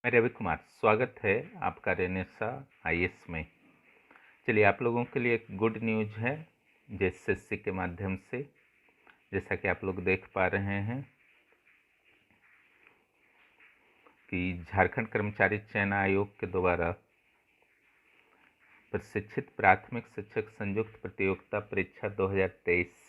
मैं रवि कुमार, स्वागत है आपका रेनेसा आईएएस में। चलिए, आप लोगों के लिए एक गुड न्यूज़ है जेएसएससी के माध्यम से। जैसा कि आप लोग देख पा रहे हैं कि झारखंड कर्मचारी चयन आयोग के द्वारा प्रशिक्षित प्राथमिक शिक्षक संयुक्त प्रतियोगिता परीक्षा 2023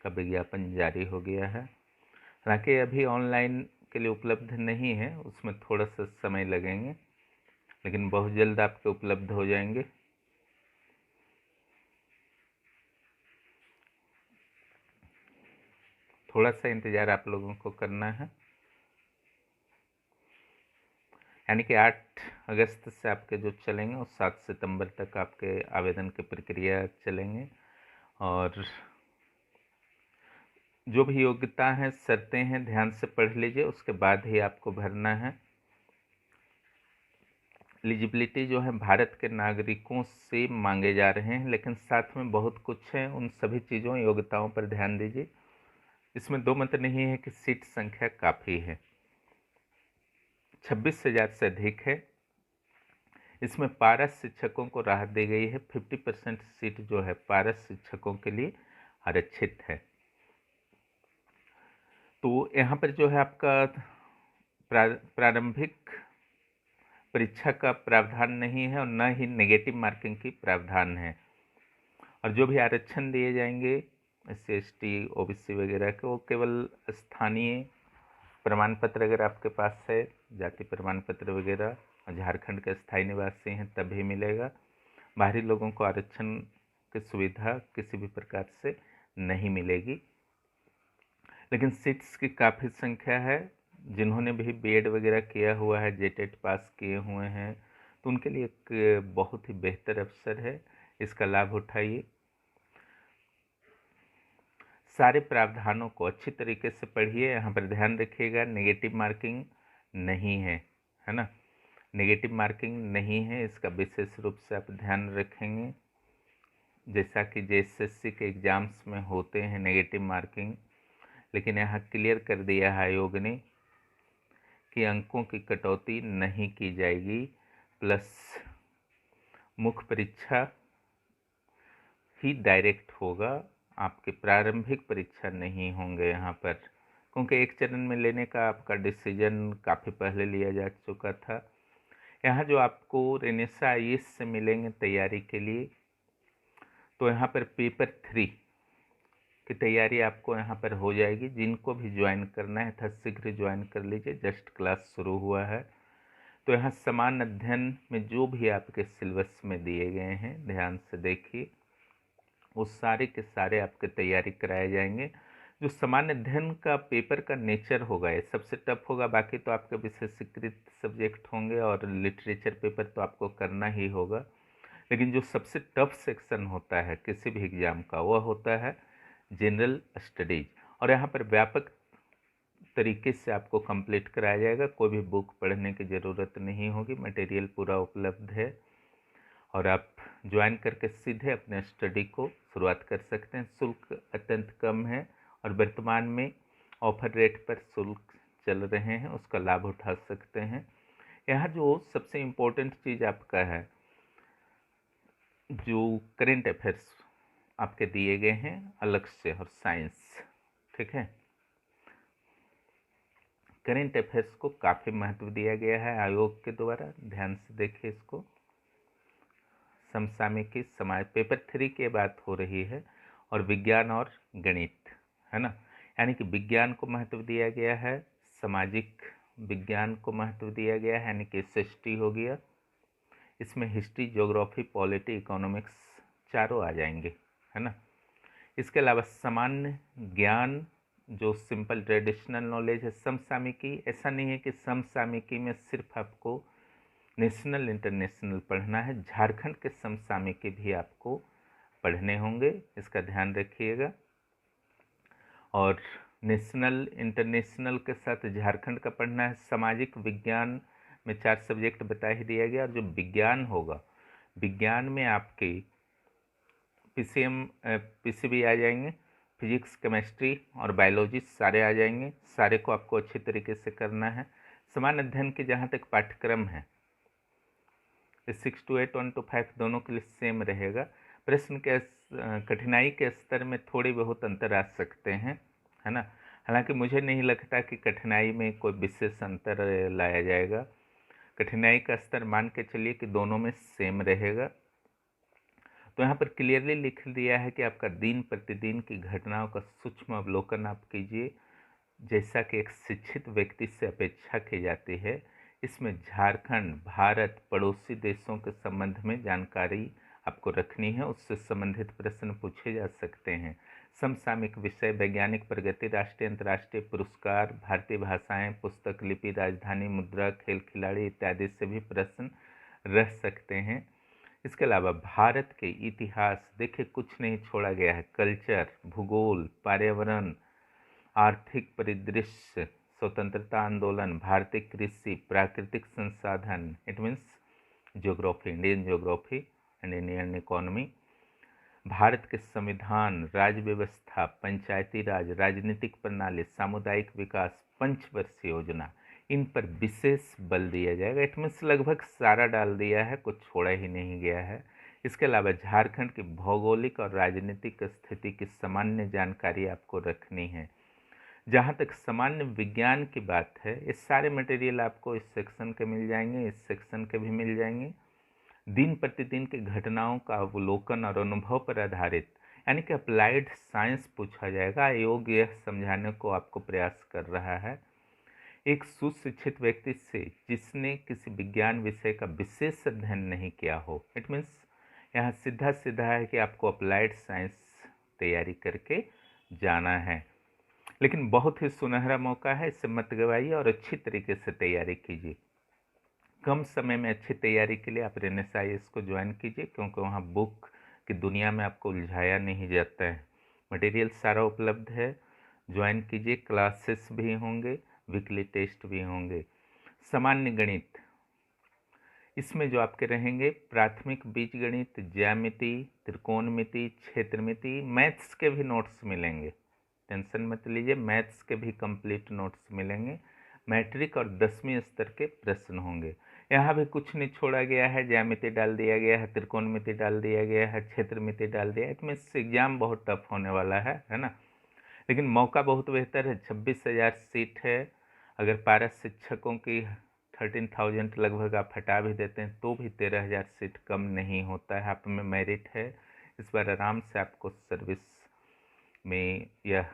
का विज्ञापन जारी हो गया है। हालांकि अभी ऑनलाइन के लिए उपलब्ध नहीं है, उसमें थोड़ा सा समय लगेंगे, लेकिन बहुत जल्द आपके उपलब्ध हो जाएंगे। थोड़ा सा इंतज़ार आप लोगों को करना है। यानी कि 8 अगस्त से आपके जो चलेंगे और 7 सितंबर तक आपके आवेदन की प्रक्रिया चलेंगे। और जो भी योग्यता हैं, शर्तें हैं, ध्यान से पढ़ लीजिए, उसके बाद ही आपको भरना है। एलिजिबिलिटी जो है भारत के नागरिकों से मांगे जा रहे हैं, लेकिन साथ में बहुत कुछ है। उन सभी चीज़ों, योग्यताओं पर ध्यान दीजिए। इसमें दो मत नहीं है कि सीट संख्या काफ़ी है, 26,000 से अधिक है। इसमें पारस शिक्षकों को राहत दी गई है। 50% सीट जो है पारस शिक्षकों के लिए आरक्षित है। तो यहाँ पर जो है आपका प्रारंभिक परीक्षा का प्रावधान नहीं है और न ही नेगेटिव मार्किंग की प्रावधान है। और जो भी आरक्षण दिए जाएंगे SC, ST, OBC वगैरह के, वो केवल स्थानीय प्रमाण पत्र अगर आपके पास है, जाति प्रमाण पत्र वगैरह, और झारखंड के स्थायी निवासी हैं तभी मिलेगा। बाहरी लोगों को आरक्षण की सुविधा किसी भी प्रकार से नहीं मिलेगी। लेकिन सीट्स की काफ़ी संख्या है। जिन्होंने भी बीएड वगैरह किया हुआ है, जेटेट पास किए हुए हैं, तो उनके लिए एक बहुत ही बेहतर अवसर है। इसका लाभ उठाइए। सारे प्रावधानों को अच्छी तरीके से पढ़िए। यहाँ पर ध्यान रखिएगा, नेगेटिव मार्किंग नहीं है, है ना। नेगेटिव मार्किंग नहीं है, इसका विशेष रूप से आप ध्यान रखेंगे। जैसा कि जेएसएससी के एग्ज़ाम्स में होते हैं नेगेटिव मार्किंग, लेकिन यहाँ क्लियर कर दिया है आयोग ने कि अंकों की कटौती नहीं की जाएगी, प्लस मुख्य परीक्षा ही डायरेक्ट होगा। आपके प्रारंभिक परीक्षा नहीं होंगे यहाँ पर, क्योंकि एक चरण में लेने का आपका डिसीजन काफ़ी पहले लिया जा चुका था। यहाँ जो आपको रेनेसा आईएएस से मिलेंगे तैयारी के लिए, तो यहाँ पर पेपर 3 की तैयारी आपको यहाँ पर हो जाएगी। जिनको भी ज्वाइन करना है यथाशीघ्र ज्वाइन कर लीजिए, जस्ट क्लास शुरू हुआ है। तो यहाँ समान अध्ययन में जो भी आपके सिलेबस में दिए गए हैं, ध्यान से देखिए, वो सारे के सारे आपके तैयारी कराए जाएंगे। जो सामान्य अध्ययन का पेपर का नेचर होगा, ये सबसे टफ होगा। बाकी तो आपके विशेषीकृत सब्जेक्ट होंगे और लिटरेचर पेपर तो आपको करना ही होगा। लेकिन जो सबसे टफ सेक्शन होता है किसी भी एग्ज़ाम का, वह होता है जनरल स्टडीज। और यहाँ पर व्यापक तरीके से आपको कंप्लीट कराया जाएगा। कोई भी बुक पढ़ने की ज़रूरत नहीं होगी, मटेरियल पूरा उपलब्ध है और आप ज्वाइन करके सीधे अपने स्टडी को शुरुआत कर सकते हैं। शुल्क अत्यंत कम है और वर्तमान में ऑफर रेट पर शुल्क चल रहे हैं, उसका लाभ उठा सकते हैं। यहाँ जो सबसे इम्पोर्टेंट चीज़ आपका है, जो करेंट अफेयर्स आपके दिए गए हैं अलग से, और साइंस, ठीक है। करेंट अफेयर्स को काफ़ी महत्व दिया गया है आयोग के द्वारा, ध्यान से देखिए इसको। समसामयिकी, समाज, पेपर 3 की बात हो रही है, और विज्ञान और गणित, है ना। यानी कि विज्ञान को महत्व दिया गया है, सामाजिक विज्ञान को महत्व दिया गया है, यानी कि SST हो गया। इसमें हिस्ट्री, ज्योग्राफी, पॉलिटी, इकोनॉमिक्स चारों आ जाएंगे, है ना। इसके अलावा सामान्य ज्ञान, जो सिंपल ट्रेडिशनल नॉलेज है। समसामयिकी, ऐसा नहीं है कि समसामयिकी में सिर्फ आपको नेशनल इंटरनेशनल पढ़ना है, झारखंड के समसामयिकी भी आपको पढ़ने होंगे, इसका ध्यान रखिएगा। और नेशनल इंटरनेशनल के साथ झारखंड का पढ़ना है। सामाजिक विज्ञान में 4 सब्जेक्ट बता ही दिया गया। और जो विज्ञान होगा, विज्ञान में आपके PCB आ जाएंगे, फिजिक्स, केमिस्ट्री और बायोलॉजी सारे आ जाएंगे। सारे को आपको अच्छी तरीके से करना है। समान अध्ययन के जहाँ तक पाठ्यक्रम है 6 to 8 1 to 5 दोनों के लिए सेम रहेगा। प्रश्न के कठिनाई के स्तर में थोड़ी बहुत अंतर आ सकते हैं, है ना। हालांकि मुझे नहीं लगता कि कठिनाई में कोई विशेष अंतर लाया जाएगा। कठिनाई का स्तर मान के चलिए कि दोनों में सेम रहेगा। तो यहाँ पर क्लियरली लिख दिया है कि आपका दिन प्रतिदिन की घटनाओं का सूक्ष्म अवलोकन आप कीजिए, जैसा कि एक शिक्षित व्यक्ति से अपेक्षा की जाती है। इसमें झारखंड, भारत, पड़ोसी देशों के संबंध में जानकारी आपको रखनी है, उससे संबंधित प्रश्न पूछे जा सकते हैं। समसामयिक विषय, वैज्ञानिक प्रगति, राष्ट्रीय अंतर्राष्ट्रीय पुरस्कार, भारतीय भाषाएं, पुस्तक लिपि, राजधानी मुद्रा, खेल खिलाड़ी इत्यादि से भी प्रश्न रह सकते हैं। इसके अलावा भारत के इतिहास, देखिए कुछ नहीं छोड़ा गया है। कल्चर, भूगोल, पर्यावरण, आर्थिक परिदृश्य, स्वतंत्रता आंदोलन, भारतीय कृषि, प्राकृतिक संसाधन, it means geography, Indian geography and Indian economy, Bharat के संविधान, राज्य व्यवस्था, पंचायती राज, राजनीतिक प्रणाली, सामुदायिक विकास, पंचवर्षीय योजना, इन पर विशेष बल दिया जाएगा। इट मीन्स लगभग सारा डाल दिया है, कुछ छोड़ा ही नहीं गया है। इसके अलावा झारखंड की भौगोलिक और राजनीतिक स्थिति की सामान्य जानकारी आपको रखनी है। जहाँ तक सामान्य विज्ञान की बात है, ये सारे मटेरियल आपको इस सेक्शन के मिल जाएंगे, इस सेक्शन के भी मिल जाएंगे। दिन प्रतिदिन की घटनाओं का अवलोकन और अनुभव पर आधारित, यानी कि अप्लाइड साइंस पूछा जाएगा। आयोग यह समझाने को आपको प्रयास कर रहा है, एक सुशिक्षित व्यक्ति से जिसने किसी विज्ञान विषय का विशेष अध्ययन नहीं किया हो। इट मीन्स यहाँ सीधा सीधा है कि आपको अप्लाइड साइंस तैयारी करके जाना है। लेकिन बहुत ही सुनहरा मौका है, इससे मत गवाइए और अच्छी तरीके से तैयारी कीजिए। कम समय में अच्छी तैयारी के लिए आप रेनेसाइस को ज्वाइन कीजिए, क्योंकि वहाँ बुक की दुनिया में आपको उलझाया नहीं जाता है। मटेरियल सारा उपलब्ध है, ज्वाइन कीजिए। क्लासेस भी होंगे, वीकली टेस्ट भी होंगे। सामान्य गणित, इसमें जो आपके रहेंगे प्राथमिक बीजगणित, ज्यामिति, त्रिकोणमिति, क्षेत्रमिति, मैथ्स के भी नोट्स मिलेंगे, टेंशन मत लीजिए, मैथ्स के भी कंप्लीट नोट्स मिलेंगे। मैट्रिक और 10वीं स्तर के प्रश्न होंगे। यहाँ भी कुछ नहीं छोड़ा गया है, ज्यामिति डाल दिया गया है, त्रिकोणमिति डाल दिया गया है, क्षेत्रमिति डाल दिया है। इसमें एग्जाम बहुत टफ होने वाला है ना। लेकिन मौका बहुत बेहतर है, 26,000 सीट है। अगर 12 शिक्षकों की 13,000 लगभग आप हटा भी देते हैं तो भी 13,000 सीट कम नहीं होता है। आप में मेरिट है, इस बार आराम से आपको सर्विस में यह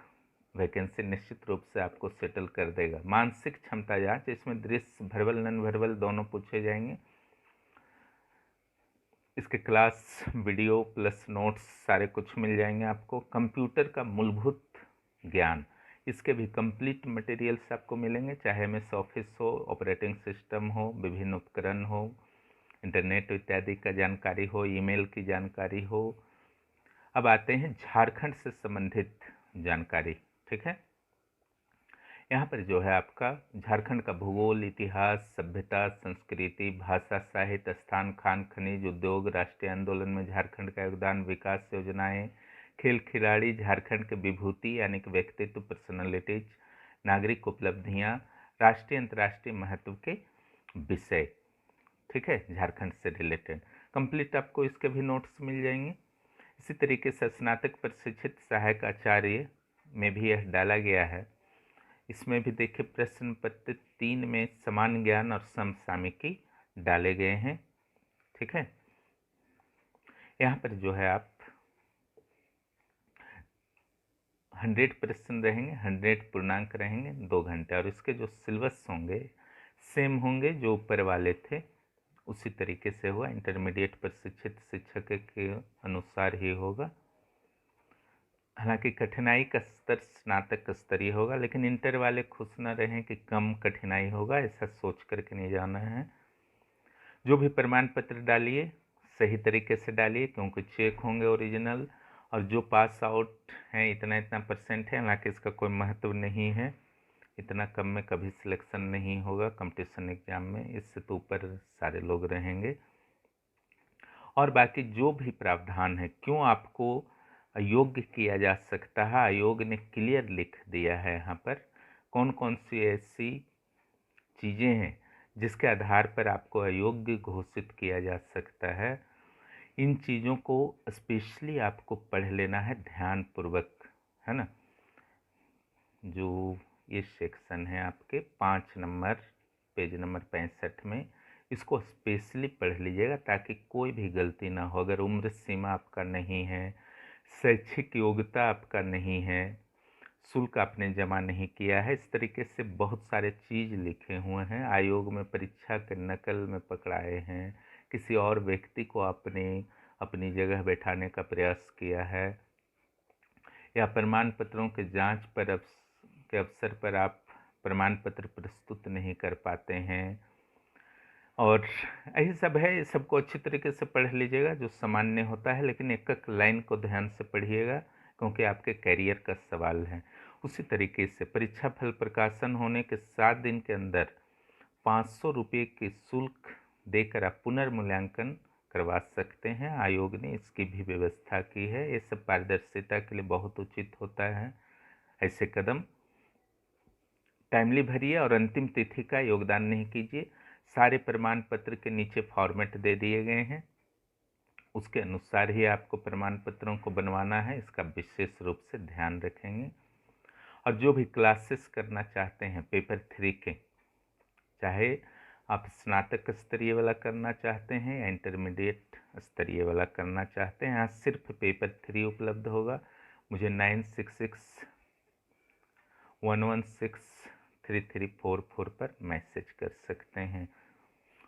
वैकेंसी निश्चित रूप से आपको सेटल कर देगा। मानसिक क्षमता जांच, इसमें दृश्य वर्बल नॉन वर्बल दोनों पूछे जाएंगे। इसके क्लास वीडियो प्लस नोट्स सारे कुछ मिल जाएंगे आपको। कंप्यूटर का मूलभूत ज्ञान, इसके भी कंप्लीट मटेरियल्स आपको मिलेंगे, चाहे एमएस ऑफिस हो, ऑपरेटिंग सिस्टम हो, विभिन्न उपकरण हो, इंटरनेट इत्यादि का जानकारी हो, ईमेल की जानकारी हो। अब आते हैं झारखंड से संबंधित जानकारी, ठीक है। यहाँ पर जो है आपका झारखंड का भूगोल, इतिहास, सभ्यता, संस्कृति, भाषा, साहित्य, स्थान, खान, खनिज, उद्योग, राष्ट्रीय आंदोलन में झारखंड का योगदान, विकास योजनाएं, खेल खिलाड़ी, झारखंड के विभूति यानी कि व्यक्तित्व, पर्सनालिटीज, नागरिक उपलब्धियाँ, राष्ट्रीय अंतर्राष्ट्रीय महत्व के विषय, ठीक है, झारखंड से रिलेटेड कंप्लीट आपको इसके भी नोट्स मिल जाएंगे। इसी तरीके से स्नातक प्रशिक्षित सहायक आचार्य में भी यह डाला गया है। इसमें भी देखिए प्रश्न पत्र 3 में समान ज्ञान और समसामयिकी डाले गए हैं, ठीक है। यहाँ पर जो है आप 100 प्रश्न रहेंगे, 100 पूर्णांक रहेंगे, 2 घंटे, और इसके जो सिलेबस होंगे सेम होंगे जो ऊपर वाले थे उसी तरीके से हुआ। इंटरमीडिएट प्रशिक्षित शिक्षक के अनुसार ही होगा। हालांकि कठिनाई का स्तर स्नातक स्तरीय होगा, लेकिन इंटर वाले खुश न रहें कि कम कठिनाई होगा, ऐसा सोच करके नहीं जाना है। जो भी प्रमाण पत्र डालिए सही तरीके से डालिए, क्योंकि चेक होंगे ओरिजिनल। और जो पास आउट हैं इतना इतना परसेंट है, हालांकि इसका कोई महत्व नहीं है, इतना कम में कभी सिलेक्शन नहीं होगा कंपटीशन एग्जाम में, इससे तो ऊपर सारे लोग रहेंगे। और बाकी जो भी प्रावधान है, क्यों आपको अयोग्य किया जा सकता है, आयोग ने क्लियर लिख दिया है यहाँ पर कौन कौन सी ऐसी चीज़ें हैं जिसके आधार पर आपको अयोग्य घोषित किया जा सकता है, इन चीज़ों को स्पेशली आपको पढ़ लेना है ध्यानपूर्वक, है ना। जो ये सेक्शन है आपके 5 नंबर पेज नंबर 65 में, इसको स्पेशली पढ़ लीजिएगा ताकि कोई भी गलती ना हो। अगर उम्र सीमा आपका नहीं है, शैक्षिक योग्यता आपका नहीं है, शुल्क आपने जमा नहीं किया है, इस तरीके से बहुत सारे चीज़ लिखे हुए हैं, आयोग में परीक्षा के नकल में पकड़ाए हैं, किसी और व्यक्ति को आपने अपनी जगह बैठाने का प्रयास किया है, या प्रमाण पत्रों के जांच पर के अवसर पर आप प्रमाण पत्र प्रस्तुत नहीं कर पाते हैं, और यही सब है। ये सबको अच्छी तरीके से पढ़ लीजिएगा जो सामान्य होता है, लेकिन एक एक लाइन को ध्यान से पढ़िएगा क्योंकि आपके करियर का सवाल है। उसी तरीके से परीक्षा फल प्रकाशन होने के 7 दिन के अंदर 500 रुपये की शुल्क देकर आप पुनर्मूल्यांकन करवा सकते हैं। आयोग ने इसकी भी व्यवस्था की है। ये सब पारदर्शिता के लिए बहुत उचित होता है। ऐसे कदम टाइमली भरिए और अंतिम तिथि का योगदान नहीं कीजिए। सारे प्रमाण पत्र के नीचे फॉर्मेट दे दिए गए हैं, उसके अनुसार ही आपको प्रमाण पत्रों को बनवाना है, इसका विशेष रूप से ध्यान रखेंगे। और जो भी क्लासेस करना चाहते हैं पेपर 3 के, चाहे आप स्नातक स्तरीय वाला करना चाहते हैं या इंटरमीडिएट स्तरीय वाला करना चाहते हैं, यहाँ सिर्फ पेपर 3 उपलब्ध होगा। मुझे 9661163344 पर मैसेज कर सकते हैं।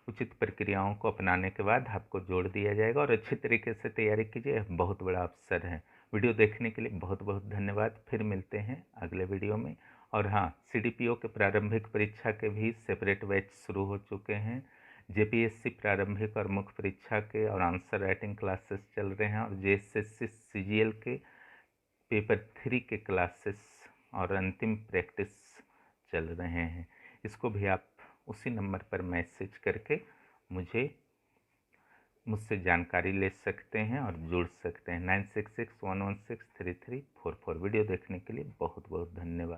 उचित प्रक्रियाओं को अपनाने के बाद आपको जोड़ दिया जाएगा और अच्छी तरीके से तैयारी कीजिए, बहुत बड़ा अवसर है। वीडियो देखने के लिए बहुत बहुत धन्यवाद। फिर मिलते हैं अगले वीडियो में। और हाँ, CDPO के प्रारंभिक परीक्षा के भी सेपरेट बैच शुरू हो चुके हैं। JPSC प्रारंभिक और मुख्य परीक्षा के और आंसर राइटिंग क्लासेस चल रहे हैं, और JSSC CGL के पेपर 3 के क्लासेस और अंतिम प्रैक्टिस चल रहे हैं। इसको भी आप उसी नंबर पर मैसेज करके मुझसे जानकारी ले सकते हैं और जुड़ सकते हैं। 9661163344। वीडियो देखने के लिए बहुत बहुत धन्यवाद।